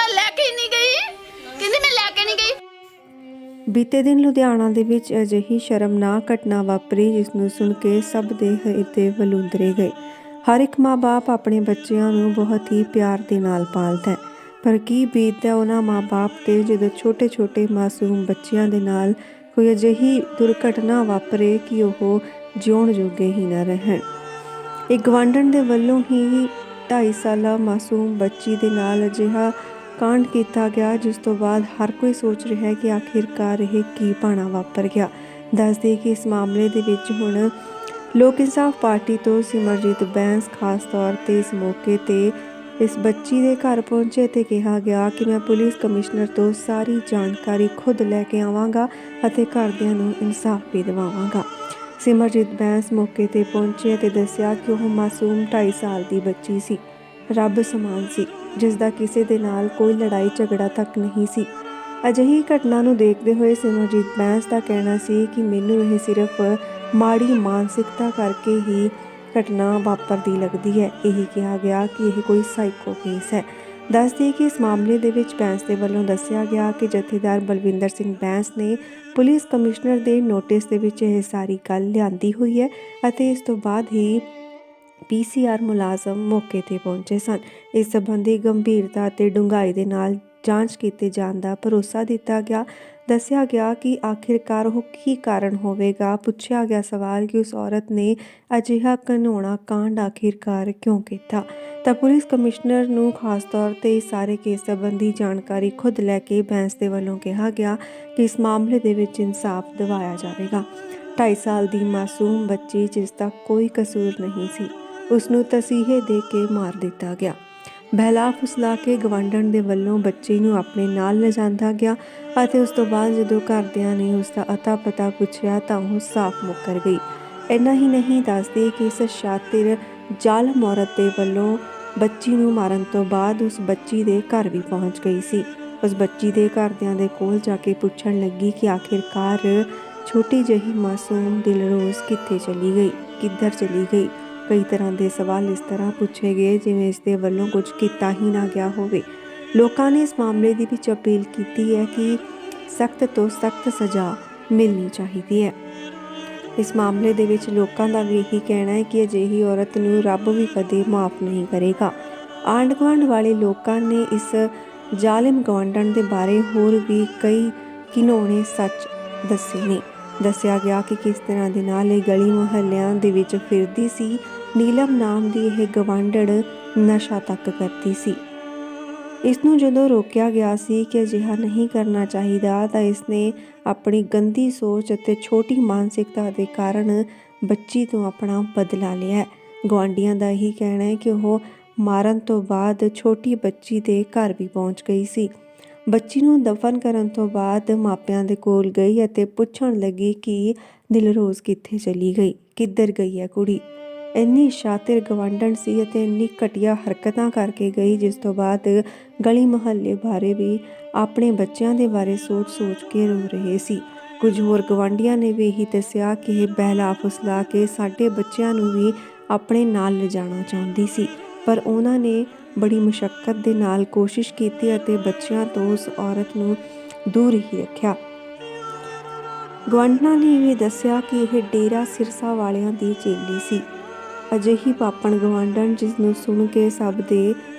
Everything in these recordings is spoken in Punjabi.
ਮੈਂ ਲੈ ਕੇ ਹੀ ਨਹੀਂ ਗਈ, ਕਹਿੰਦੀ ਮੈਂ ਲੈ ਕੇ ਨਹੀਂ ਗਈ। ਬੀਤੇ ਦਿਨ ਲੁਧਿਆਣਾ ਦੇ ਵਿੱਚ ਅਜਿਹੀ ਸ਼ਰਮਨਾਕ ਘਟਨਾ ਵਾਪਰੀ ਜਿਸ ਨੂੰ ਸੁਣ ਕੇ ਸਭ ਦੇ ਹਿਰਦੇ ਵਲੂੰਦਰੇ ਗਏ। ਹਰ ਇੱਕ ਮਾਂ-ਬਾਪ ਆਪਣੇ ਬੱਚਿਆਂ ਨੂੰ ਬਹੁਤ ਹੀ ਪਿਆਰ ਦੇ ਨਾਲ ਪਾਲਦਾ ਹੈ, ਪਰ ਕੀ ਬੀਤਦਾ ਉਹਨਾਂ ਮਾਂ-ਬਾਪ 'ਤੇ ਜਦੋਂ ਛੋਟੇ-ਛੋਟੇ ਮਾਸੂਮ ਬੱਚਿਆਂ ਦੇ ਨਾਲ ਕੋਈ ਅਜਿਹੀ ਦੁਰਘਟਨਾ ਵਾਪਰੇ ਕਿ ਉਹ ਜਿਉਣ ਜੋਗੇ ਹੀ ਨਾ ਰਹਿਣ। ਇੱਕ ਗਵਾਂਢਣ ਦੇ ਵੱਲੋਂ ਹੀ 2.5 ਸਾਲਾ ਮਾਸੂਮ ਬੱਚੀ ਦੇ ਨਾਲ ਅਜਿਹਾ ਕਾਂਡ ਕੀਤਾ ਗਿਆ, ਜਿਸ ਤੋਂ ਬਾਅਦ ਹਰ ਕੋਈ ਸੋਚ ਰਿਹਾ ਹੈ ਕਿ ਆਖਿਰਕਾਰ ਇਹ ਕੀ ਭਾਣਾ ਵਾਪਰ ਗਿਆ। ਦੱਸ ਦੇਈਏ ਕਿ ਇਸ ਮਾਮਲੇ ਦੇ ਵਿੱਚ ਹੁਣ ਲੋਕ ਇਨਸਾਫ ਪਾਰਟੀ ਤੋਂ ਸਿਮਰਜੀਤ ਬੈਂਸ ਖਾਸ ਤੌਰ 'ਤੇ ਇਸ ਮੌਕੇ 'ਤੇ ਇਸ ਬੱਚੀ ਦੇ ਘਰ ਪਹੁੰਚੇ ਅਤੇ ਕਿਹਾ ਗਿਆ ਕਿ ਮੈਂ ਪੁਲਿਸ ਕਮਿਸ਼ਨਰ ਤੋਂ ਸਾਰੀ ਜਾਣਕਾਰੀ ਖੁਦ ਲੈ ਕੇ ਆਵਾਂਗਾ ਅਤੇ ਘਰਦਿਆਂ ਨੂੰ ਇਨਸਾਫ ਵੀ ਦਿਵਾਵਾਂਗਾ। ਸਿਮਰਜੀਤ ਬੈਂਸ ਮੌਕੇ 'ਤੇ ਪਹੁੰਚੇ ਅਤੇ ਦੱਸਿਆ ਕਿ ਉਹ ਮਾਸੂਮ 2.5 ਸਾਲ ਦੀ ਬੱਚੀ ਸੀ, ਰੱਬ ਸਮਾਨ ਸੀ, ਜਿਸ ਦਾ ਕਿਸੇ ਦੇ ਨਾਲ ਕੋਈ ਲੜਾਈ ਝਗੜਾ ਤੱਕ ਨਹੀਂ ਸੀ। ਅਜਿਹੀ ਘਟਨਾ ਨੂੰ ਦੇਖਦੇ ਹੋਏ ਸਿਮਰਜੀਤ ਬੈਂਸ ਦਾ ਕਹਿਣਾ ਸੀ ਕਿ ਮੈਨੂੰ ਇਹ ਸਿਰਫ ਮਾੜੀ ਮਾਨਸਿਕਤਾ ਕਰਕੇ ਹੀ ਘਟਨਾ ਵਾਪਰਦੀ ਲੱਗਦੀ ਹੈ। ਇਹ ਕਿਹਾ ਗਿਆ ਕਿ ਇਹ ਕੋਈ ਸਾਈਕੋ ਕੇਸ ਹੈ। ਦੱਸ ਦੇਈਏ ਕਿ ਇਸ ਮਾਮਲੇ ਦੇ ਵਿੱਚ ਬੈਂਸ ਦੇ ਵੱਲੋਂ ਦੱਸਿਆ ਗਿਆ ਕਿ ਜਥੇਦਾਰ ਬਲਵਿੰਦਰ ਸਿੰਘ ਬੈਂਸ ਨੇ ਪੁਲਿਸ ਕਮਿਸ਼ਨਰ ਦੇ ਨੋਟਿਸ ਦੇ ਵਿੱਚ ਇਹ ਸਾਰੀ ਗੱਲ ਲਿਆਂਦੀ ਹੋਈ ਹੈ ਅਤੇ ਇਸ ਤੋਂ ਬਾਅਦ ਹੀ PCR ਮੁਲਾਜ਼ਮ ਮੌਕੇ 'ਤੇ ਪਹੁੰਚੇ ਸਨ। ਇਸ ਸੰਬੰਧੀ ਗੰਭੀਰਤਾ ਅਤੇ ਡੂੰਘਾਈ ਦੇ ਨਾਲ ਜਾਂਚ ਕੀਤੇ ਜਾਣ ਦਾ ਭਰੋਸਾ ਦਿੱਤਾ ਗਿਆ। ਦੱਸਿਆ ਗਿਆ ਕਿ ਆਖਿਰਕਾਰ ਉਹ ਕੀ ਕਾਰਨ ਹੋਵੇਗਾ। ਪੁੱਛਿਆ ਗਿਆ ਸਵਾਲ ਕਿ ਉਸ ਔਰਤ ਨੇ ਅਜਿਹਾ ਘਿਨਾਉਣਾ ਕਾਂਡ ਆਖਿਰਕਾਰ ਕਿਉਂ ਕੀਤਾ, ਤਾਂ ਪੁਲਿਸ ਕਮਿਸ਼ਨਰ ਨੂੰ ਖਾਸ ਤੌਰ 'ਤੇ ਇਸ ਸਾਰੇ ਕੇਸ ਸੰਬੰਧੀ ਜਾਣਕਾਰੀ ਖੁਦ ਲੈ ਕੇ ਬੈਂਸ ਦੇ ਵੱਲੋਂ ਕਿਹਾ ਗਿਆ ਕਿ ਇਸ ਮਾਮਲੇ ਦੇ ਵਿੱਚ ਇਨਸਾਫ ਦਿਵਾਇਆ ਜਾਵੇਗਾ। 2.5 ਸਾਲ ਦੀ ਮਾਸੂਮ ਬੱਚੀ ਜਿਸ ਦਾ ਕੋਈ ਕਸੂਰ ਨਹੀਂ ਸੀ, ਉਸ ਨੂੰ ਤਸੀਹੇ ਦੇ ਕੇ ਮਾਰ ਦਿੱਤਾ ਗਿਆ। ਬਹਿਲਾ ਫੁਸਲਾ ਕੇ ਗਵਾਂਢਣ ਦੇ ਵੱਲੋਂ ਬੱਚੀ ਨੂੰ ਆਪਣੇ ਨਾਲ ਲਿਜਾਂਦਾ ਗਿਆ ਅਤੇ ਉਸ ਤੋਂ ਬਾਅਦ ਜਦੋਂ ਘਰਦਿਆਂ ਨੇ ਉਸ ਦਾ ਅਤਾ ਪਤਾ ਪੁੱਛਿਆ ਤਾਂ ਉਹ ਸਾਫ਼ ਮੁੱਕਰ ਗਈ। ਇੰਨਾ ਹੀ ਨਹੀਂ, ਦੱਸਦੇ ਕਿ ਇਸ ਸ਼ਾਤਿਰ ਜ਼ਾਲਮ ਔਰਤ ਦੇ ਵੱਲੋਂ ਬੱਚੀ ਨੂੰ ਮਾਰਨ ਤੋਂ ਬਾਅਦ ਉਸ ਬੱਚੀ ਦੇ ਘਰ ਵੀ ਪਹੁੰਚ ਗਈ ਸੀ। ਉਸ ਬੱਚੀ ਦੇ ਘਰਦਿਆਂ ਦੇ ਕੋਲ ਜਾ ਕੇ ਪੁੱਛਣ ਲੱਗੀ ਕਿ ਆਖਿਰਕਾਰ ਛੋਟੀ ਜਿਹੀ ਮਾਸੂਮ ਦਿਲਰੋਜ਼ ਕਿੱਥੇ ਚਲੀ ਗਈ, ਕਿੱਧਰ ਚਲੀ ਗਈ। ਕਈ ਤਰ੍ਹਾਂ ਦੇ ਸਵਾਲ ਇਸ ਤਰ੍ਹਾਂ ਪੁੱਛੇ ਗਏ ਜਿਵੇਂ ਇਸ ਦੇ ਵੱਲੋਂ ਕੁਝ ਕੀਤਾ ਹੀ ਨਾ ਗਿਆ ਹੋਵੇ। ਲੋਕਾਂ ਨੇ ਇਸ ਮਾਮਲੇ ਦੀ ਵਿੱਚ ਅਪੀਲ ਕੀਤੀ ਹੈ ਕਿ ਸਖਤ ਤੋਂ ਸਖਤ ਸਜ਼ਾ ਮਿਲਣੀ ਚਾਹੀਦੀ ਹੈ। ਇਸ ਮਾਮਲੇ ਦੇ ਵਿੱਚ ਲੋਕਾਂ ਦਾ ਵੀ ਇਹੀ ਕਹਿਣਾ ਹੈ ਕਿ ਅਜਿਹੀ ਔਰਤ ਨੂੰ ਰੱਬ ਵੀ ਕਦੇ ਮਾਫ ਨਹੀਂ ਕਰੇਗਾ। ਆਂਢ ਗੁਆਂਢ ਵਾਲੇ ਲੋਕਾਂ ਨੇ ਇਸ ਜ਼ਾਲਿਮ ਗਵਾਂਢਣ ਦੇ ਬਾਰੇ ਹੋਰ ਵੀ ਕਈ ਘਿਨਾਉਣੇ ਸੱਚ ਦੱਸੇ ਨੇ। ਦੱਸਿਆ ਗਿਆ ਕਿ ਕਿਸ ਤਰ੍ਹਾਂ ਦੇ ਨਾਲ ਇਹ ਗਲੀ ਮੁਹੱਲਿਆਂ ਦੇ ਵਿੱਚ ਫਿਰਦੀ ਸੀ। ਨੀਲਮ ਨਾਮ ਦੀ ਇਹ ਗਵਾਂਢਣ ਨਸ਼ਾ ਤੱਕ ਕਰਦੀ ਸੀ। ਇਸ ਨੂੰ ਜਦੋਂ ਰੋਕਿਆ ਗਿਆ ਸੀ ਕਿ ਅਜਿਹਾ ਨਹੀਂ ਕਰਨਾ ਚਾਹੀਦਾ, ਤਾਂ ਇਸਨੇ ਆਪਣੀ ਗੰਦੀ ਸੋਚ ਅਤੇ ਛੋਟੀ ਮਾਨਸਿਕਤਾ ਦੇ ਕਾਰਨ ਬੱਚੀ ਤੋਂ ਆਪਣਾ ਬਦਲਾ ਲਿਆ ਹੈ। ਗੁਆਂਢੀਆਂ ਦਾ ਇਹੀ ਕਹਿਣਾ ਹੈ ਕਿ ਉਹ ਮਾਰਨ ਤੋਂ ਬਾਅਦ ਛੋਟੀ ਬੱਚੀ ਦੇ ਘਰ ਵੀ ਪਹੁੰਚ ਗਈ ਸੀ। ਬੱਚੀ ਨੂੰ ਦਫਨ ਕਰਨ ਤੋਂ ਬਾਅਦ ਮਾਪਿਆਂ ਦੇ ਕੋਲ ਗਈ ਅਤੇ ਪੁੱਛਣ ਲੱਗੀ ਕਿ ਦਿਲਰੋਜ਼ ਕਿੱਥੇ ਚਲੀ ਗਈ, ਕਿੱਧਰ ਗਈ ਹੈ ਕੁੜੀ। ਇੰਨੀ ਸ਼ਾਤਿਰ ਗਵਾਂਢਣ ਸੀ ਅਤੇ ਇੰਨੀ ਘਟੀਆ ਹਰਕਤਾਂ ਕਰਕੇ ਗਈ, ਜਿਸ ਤੋਂ ਬਾਅਦ ਗਲੀ ਮੁਹੱਲੇ ਬਾਰੇ ਵੀ ਆਪਣੇ ਬੱਚਿਆਂ ਦੇ ਬਾਰੇ ਸੋਚ ਕੇ ਰੋ ਰਹੇ ਸੀ। ਕੁਝ ਹੋਰ ਗਵਾਂਢੀਆਂ ਨੇ ਵੀ ਇਹੀ ਦੱਸਿਆ ਕਿ ਇਹ ਬਹਿਲਾ ਫੁਸਲਾ ਕੇ ਸਾਡੇ ਬੱਚਿਆਂ ਨੂੰ ਵੀ ਆਪਣੇ ਨਾਲ ਲਿਜਾਣਾ ਚਾਹੁੰਦੀ ਸੀ, ਪਰ ਉਹਨਾਂ ਨੇ ਬੜੀ ਮੁਸ਼ੱਕਤ ਦੇ ਨਾਲ ਕੋਸ਼ਿਸ਼ ਕੀਤੀ ਅਤੇ ਬੱਚਿਆਂ ਤੋਂ ਉਸ ਔਰਤ ਨੂੰ ਦੂਰ ਹੀ ਰੱਖਿਆ। ਗੁਆਂਢਣਾਂ ਨੇ ਵੀ ਦੱਸਿਆ ਕਿ ਇਹ ਡੇਰਾ ਸਿਰਸਾ ਵਾਲਿਆਂ ਦੀ ਚੇਲੀ ਸੀ। ਅਜਿਹੀ ਪਾਪਣ ਗਵਾਂਢਣ ਜਿਸ ਨੂੰ ਸੁਣ ਕੇ ਸਭ ਦੇ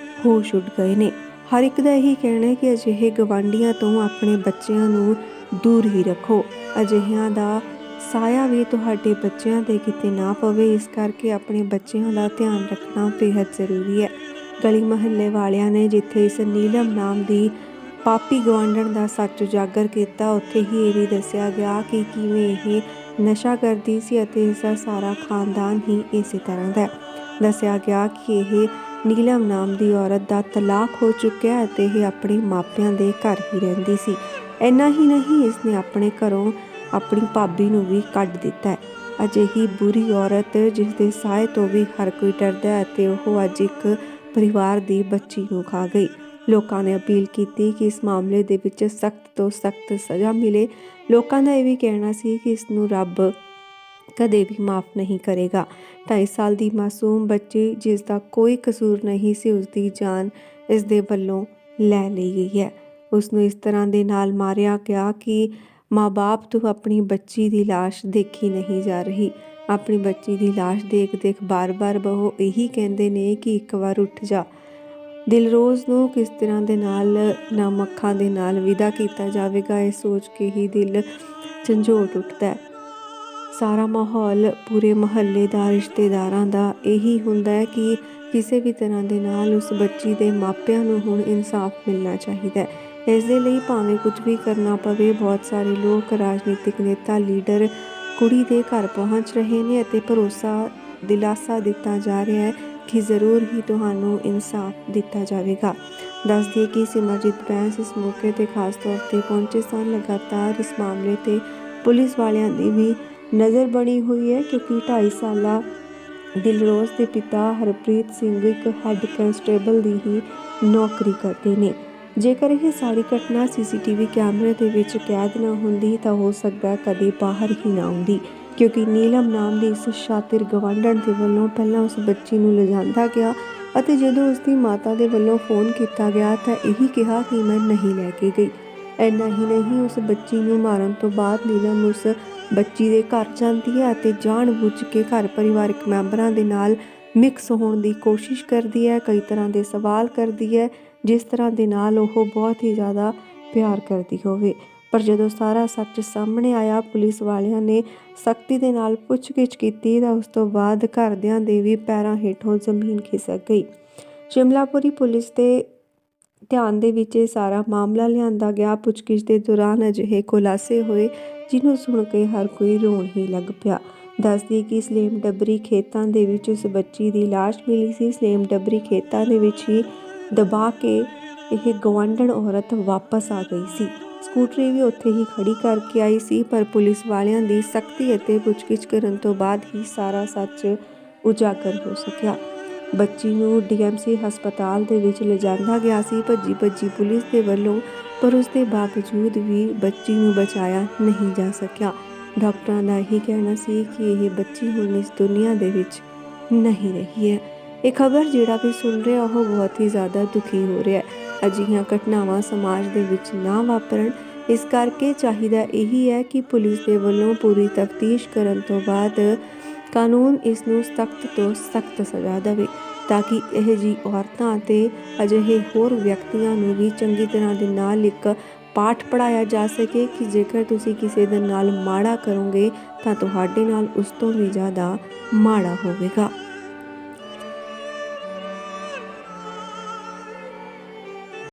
ਹੋਸ਼ ਉੱਡ ਗਏ ਨੇ। ਹਰ ਇੱਕ ਦਾ ਇਹੀ ਕਹਿਣਾ ਹੈ ਕਿ ਅਜਿਹੇ ਗਵਾਂਢੀਆਂ ਤੋਂ ਆਪਣੇ ਬੱਚਿਆਂ ਨੂੰ ਦੂਰ ਹੀ ਰੱਖੋ। ਅਜਿਹਿਆਂ ਦਾ ਸਾਇਆ ਵੀ ਤੁਹਾਡੇ ਬੱਚਿਆਂ 'ਤੇ ਕਿਤੇ ਨਾ ਪਵੇ, ਇਸ ਕਰਕੇ ਆਪਣੇ ਬੱਚਿਆਂ ਦਾ ਧਿਆਨ ਰੱਖਣਾ ਬੇਹੱਦ ਜ਼ਰੂਰੀ ਹੈ। ਗਲੀ ਮੁਹੱਲੇ ਵਾਲਿਆਂ ਨੇ ਜਿੱਥੇ ਇਸ ਨੀਲਮ ਨਾਮ ਦੀ ਪਾਪੀ ਗਵਾਂਢਣ ਦਾ ਸੱਚ ਉਜਾਗਰ ਕੀਤਾ, ਉੱਥੇ ਹੀ ਇਹ ਵੀ ਦੱਸਿਆ ਗਿਆ ਕਿ ਕਿਵੇਂ ਇਹ ਨਸ਼ਾ ਕਰਦੀ ਸੀ ਅਤੇ ਇਸ ਦਾ ਸਾਰਾ ਖਾਨਦਾਨ ਹੀ ਇਸੇ ਤਰ੍ਹਾਂ ਦਾ ਹੈ। ਦੱਸਿਆ ਗਿਆ ਕਿ ਇਹ ਨੀਲਮ ਨਾਮ ਦੀ ਔਰਤ ਦਾ ਤਲਾਕ ਹੋ ਚੁੱਕਿਆ ਅਤੇ ਇਹ ਆਪਣੇ ਮਾਪਿਆਂ ਦੇ ਘਰ ਹੀ ਰਹਿੰਦੀ ਸੀ। ਇੰਨਾ ਹੀ ਨਹੀਂ, ਇਸ ਨੇ ਆਪਣੇ ਘਰੋਂ ਆਪਣੀ ਭਾਬੀ ਨੂੰ ਵੀ ਕੱਢ ਦਿੱਤਾ ਹੈ। ਅਜਿਹੀ ਬੁਰੀ ਔਰਤ ਜਿਸ ਦੇ ਸਾਏ ਤੋਂ ਵੀ ਹਰ ਕੋਈ ਡਰਦਾ ਹੈ ਅਤੇ ਉਹ ਅੱਜ ਇੱਕ ਪਰਿਵਾਰ ਦੀ ਬੱਚੀ ਨੂੰ ਖਾ ਗਈ। ਲੋਕਾਂ ਨੇ ਅਪੀਲ ਕੀਤੀ ਕਿ ਇਸ ਮਾਮਲੇ ਦੇ ਵਿੱਚ ਸਖਤ ਤੋਂ ਸਖਤ ਸਜ਼ਾ ਮਿਲੇ। ਲੋਕਾਂ ਦਾ ਇਹ ਵੀ ਕਹਿਣਾ ਸੀ ਕਿ ਇਸ ਨੂੰ ਰੱਬ ਕਦੇ ਵੀ ਮਾਫ ਨਹੀਂ ਕਰੇਗਾ। 2.5 ਸਾਲ ਦੀ ਮਾਸੂਮ ਬੱਚੀ ਜਿਸ ਦਾ ਕੋਈ ਕਸੂਰ ਨਹੀਂ ਸੀ, ਉਸ ਦੀ ਜਾਨ ਇਸ ਦੇ ਵੱਲੋਂ ਲੈ ਲਈ ਗਈ ਹੈ। ਉਸ ਨੂੰ ਇਸ ਤਰ੍ਹਾਂ ਦੇ ਨਾਲ ਮਾਰਿਆ ਗਿਆ ਕਿ ਮਾਂ-ਬਾਪ ਤੋਂ ਆਪਣੀ ਬੱਚੀ ਦੀ ਲਾਸ਼ ਦੇਖੀ ਨਹੀਂ ਜਾ ਰਹੀ। ਆਪਣੀ ਬੱਚੀ ਦੀ ਲਾਸ਼ ਦੇਖ ਬਾਰ-ਬਾਰ ਉਹ ਇਹੀ ਕਹਿੰਦੇ ਨੇ ਕਿ ਇੱਕ ਵਾਰ ਉੱਠ ਜਾ। ਦਿਲਰੋਜ਼ ਨੂੰ ਕਿਸ ਤਰ੍ਹਾਂ ਦੇ ਨਾਲ ਨਮ ਅੱਖਾਂ ਦੇ ਨਾਲ ਵਿਦਾ ਕੀਤਾ ਜਾਵੇਗਾ, ਇਹ ਸੋਚ ਕੇ ਹੀ ਦਿਲ ਝੰਜੋੜ ਉੱਠਦਾ ਹੈ। ਸਾਰਾ ਮਾਹੌਲ ਪੂਰੇ ਮੁਹੱਲੇ ਦਾ, ਰਿਸ਼ਤੇਦਾਰਾਂ ਦਾ ਇਹੀ ਹੁੰਦਾ ਹੈ ਕਿ ਕਿਸੇ ਵੀ ਤਰ੍ਹਾਂ ਦੇ ਨਾਲ ਉਸ ਬੱਚੀ ਦੇ ਮਾਪਿਆਂ ਨੂੰ ਹੁਣ ਇਨਸਾਫ ਮਿਲਣਾ ਚਾਹੀਦਾ ਹੈ। ਇਸ ਦੇ ਲਈ ਭਾਵੇਂ ਕੁਝ ਵੀ ਕਰਨਾ ਪਵੇ, ਬਹੁਤ ਸਾਰੇ ਲੋਕ, ਰਾਜਨੀਤਿਕ ਨੇਤਾ, ਲੀਡਰ ਕੁੜੀ ਦੇ ਘਰ ਪਹੁੰਚ ਰਹੇ ਨੇ ਅਤੇ ਦਿਲਾਸਾ ਦਿੱਤਾ ਜਾ ਰਿਹਾ ਹੈ ਕਿ ਜ਼ਰੂਰ ਹੀ ਤੁਹਾਨੂੰ ਇਨਸਾਫ ਦਿੱਤਾ ਜਾਵੇਗਾ। ਦੱਸ ਦਈਏ ਕਿ ਸਿਮਰਜੀਤ ਬੈਂਸ ਇਸ ਮੌਕੇ 'ਤੇ ਖਾਸ ਤੌਰ 'ਤੇ ਪਹੁੰਚੇ ਸਨ। ਲਗਾਤਾਰ ਇਸ ਮਾਮਲੇ 'ਤੇ ਪੁਲਿਸ ਵਾਲਿਆਂ ਦੀ ਵੀ ਨਜ਼ਰ ਬਣੀ ਹੋਈ ਹੈ, ਕਿਉਂਕਿ 2.5 ਸਾਲਾ ਦਿਲਰੋਜ਼ ਦੇ ਪਿਤਾ ਹਰਪ੍ਰੀਤ ਸਿੰਘ ਇੱਕ ਹੈੱਡ ਕਨਸਟੇਬਲ ਦੀ ਹੀ ਨੌਕਰੀ ਕਰਦੇ ਨੇ। ਜੇਕਰ ਇਹ ਸਾਰੀ ਘਟਨਾ CCTV ਕੈਮਰੇ ਦੇ ਵਿੱਚ ਕੈਦ ਨਾ ਹੁੰਦੀ ਤਾਂ ਹੋ ਸਕਦਾ ਕਦੇ ਬਾਹਰ ਹੀ ਨਾ ਆਉਂਦੀ, ਕਿਉਂਕਿ ਨੀਲਮ ਨਾਮ ਦੀ ਇਸ ਸ਼ਾਤਿਰ ਗਵਾਂਢਣ ਦੇ ਵੱਲੋਂ ਪਹਿਲਾਂ ਉਸ ਬੱਚੀ ਨੂੰ ਲਿਜਾਂਦਾ ਗਿਆ ਅਤੇ ਜਦੋਂ ਉਸ ਦੀ ਮਾਤਾ ਦੇ ਵੱਲੋਂ ਫੋਨ ਕੀਤਾ ਗਿਆ ਤਾਂ ਇਹੀ ਕਿਹਾ ਕਿ ਮੈਂ ਨਹੀਂ ਲੈ ਕੇ ਗਈ। ਇੰਨਾ ਹੀ ਨਹੀਂ, ਉਸ ਬੱਚੀ ਨੂੰ ਮਾਰਨ ਤੋਂ ਬਾਅਦ ਨੀਲਮ ਉਸ ਬੱਚੀ ਦੇ ਘਰ ਜਾਂਦੀ ਹੈ ਅਤੇ ਜਾਣ-ਬੁੱਝ ਕੇ ਘਰ ਪਰਿਵਾਰਕ ਮੈਂਬਰਾਂ ਦੇ ਨਾਲ ਮਿਕਸ ਹੋਣ ਦੀ ਕੋਸ਼ਿਸ਼ ਕਰਦੀ ਹੈ, ਕਈ ਤਰ੍ਹਾਂ ਦੇ ਸਵਾਲ ਕਰਦੀ ਹੈ, ਜਿਸ ਤਰ੍ਹਾਂ ਦੇ ਨਾਲ ਉਹ ਬਹੁਤ ਹੀ ਜ਼ਿਆਦਾ ਪਿਆਰ ਕਰਦੀ ਹੋਵੇ। ਪਰ ਜਦੋਂ ਸਾਰਾ ਸੱਚ ਸਾਹਮਣੇ ਆਇਆ, ਪੁਲਿਸ ਵਾਲਿਆਂ ਨੇ ਸਖਤੀ ਦੇ ਨਾਲ ਪੁੱਛਗਿੱਛ ਕੀਤੀ ਤਾਂ ਉਸ ਤੋਂ ਬਾਅਦ ਘਰਦਿਆਂ ਦੇ ਵੀ ਪੈਰਾਂ ਹੇਠੋਂ ਜ਼ਮੀਨ ਖਿਸਕ ਗਈ। ਸ਼ਿਮਲਾਪੁਰੀ ਪੁਲਿਸ ਦੇ ਧਿਆਨ ਦੇ ਵਿੱਚ ਇਹ ਸਾਰਾ ਮਾਮਲਾ ਲਿਆਂਦਾ ਗਿਆ। ਪੁੱਛਗਿੱਛ ਦੇ ਦੌਰਾਨ ਅਜਿਹੇ ਖੁਲਾਸੇ ਹੋਏ ਜਿਹਨੂੰ ਸੁਣ ਕੇ ਹਰ ਕੋਈ ਰੋਣ ਹੀ ਲੱਗ ਪਿਆ। ਦੱਸ ਦਈਏ ਕਿ ਸਲੇਮ ਡੱਬਰੀ ਖੇਤਾਂ ਦੇ ਵਿੱਚ ਉਸ ਬੱਚੀ ਦੀ ਲਾਸ਼ ਮਿਲੀ ਸੀ। ਸਲੇਮ ਡੱਬਰੀ ਖੇਤਾਂ ਦੇ ਵਿੱਚ ਹੀ ਦਬਾ ਕੇ ਇਹ ਗਵਾਂਢਣ ਔਰਤ ਵਾਪਸ ਆ ਗਈ ਸੀ। ਸਕੂਟਰੀ ਵੀ ਉੱਥੇ ਹੀ ਖੜੀ ਕਰਕੇ ਆਈ ਸੀ, ਪਰ ਪੁਲਿਸ ਵਾਲਿਆਂ ਦੀ ਸਖਤੀ ਅਤੇ ਪੁੱਛਗਿੱਛ ਕਰਨ ਤੋਂ ਬਾਅਦ ਹੀ ਸਾਰਾ ਸੱਚ ਉਜਾਗਰ ਹੋ ਸਕਿਆ। ਬੱਚੀ ਨੂੰ DMC ਹਸਪਤਾਲ ਦੇ ਵਿੱਚ ਲਿਜਾਂਦਾ ਗਿਆ ਸੀ ਭੱਜੀ ਪੁਲਿਸ ਦੇ ਵੱਲੋਂ, ਪਰ ਉਸ ਦੇ ਬਾਵਜੂਦ ਵੀ ਬੱਚੀ ਨੂੰ ਬਚਾਇਆ ਨਹੀਂ ਜਾ ਸਕਿਆ। ਡਾਕਟਰਾਂ ਦਾ ਇਹੀ ਕਹਿਣਾ ਸੀ ਕਿ ਇਹ ਬੱਚੀ ਹੁਣ ਇਸ ਦੁਨੀਆ ਦੇ ਵਿੱਚ ਨਹੀਂ ਰਹੀ ਹੈ। ਇਹ ਖਬਰ ਜਿਹੜਾ ਵੀ ਸੁਣ ਰਿਹਾ ਉਹ ਬਹੁਤ ਹੀ ਜ਼ਿਆਦਾ ਦੁਖੀ ਹੋ ਰਿਹਾ ਹੈ। ਅਜਿਹੀਆਂ ਘਟਨਾਵਾਂ ਸਮਾਜ ਦੇ ਵਿੱਚ ਨਾ ਵਾਪਰਨ, ਇਸ ਕਰਕੇ ਚਾਹੀਦਾ ਇਹੀ ਹੈ ਕਿ ਪੁਲਿਸ ਦੇ ਵੱਲੋਂ ਪੂਰੀ ਤਫਤੀਸ਼ ਕਰਨ ਤੋਂ ਬਾਅਦ ਕਾਨੂੰਨ ਇਸ ਨੂੰ ਸਖਤ ਤੋਂ ਸਖਤ ਸਜ਼ਾ ਦੇਵੇ, ਤਾਂ ਕਿ ਇਹ ਜਿਹੀ ਔਰਤਾਂ ਅਤੇ ਅਜਿਹੇ ਹੋਰ ਵਿਅਕਤੀਆਂ ਨੂੰ ਵੀ ਚੰਗੀ ਤਰ੍ਹਾਂ ਦੇ ਨਾਲ ਇੱਕ ਪਾਠ ਪੜ੍ਹਾਇਆ ਜਾ ਸਕੇ ਕਿ ਜੇਕਰ ਤੁਸੀਂ ਕਿਸੇ ਦੇ ਨਾਲ ਮਾੜਾ ਕਰੋਗੇ ਤਾਂ ਤੁਹਾਡੇ ਨਾਲ ਉਸ ਤੋਂ ਵੀ ਜ਼ਿਆਦਾ ਮਾੜਾ ਹੋਵੇਗਾ।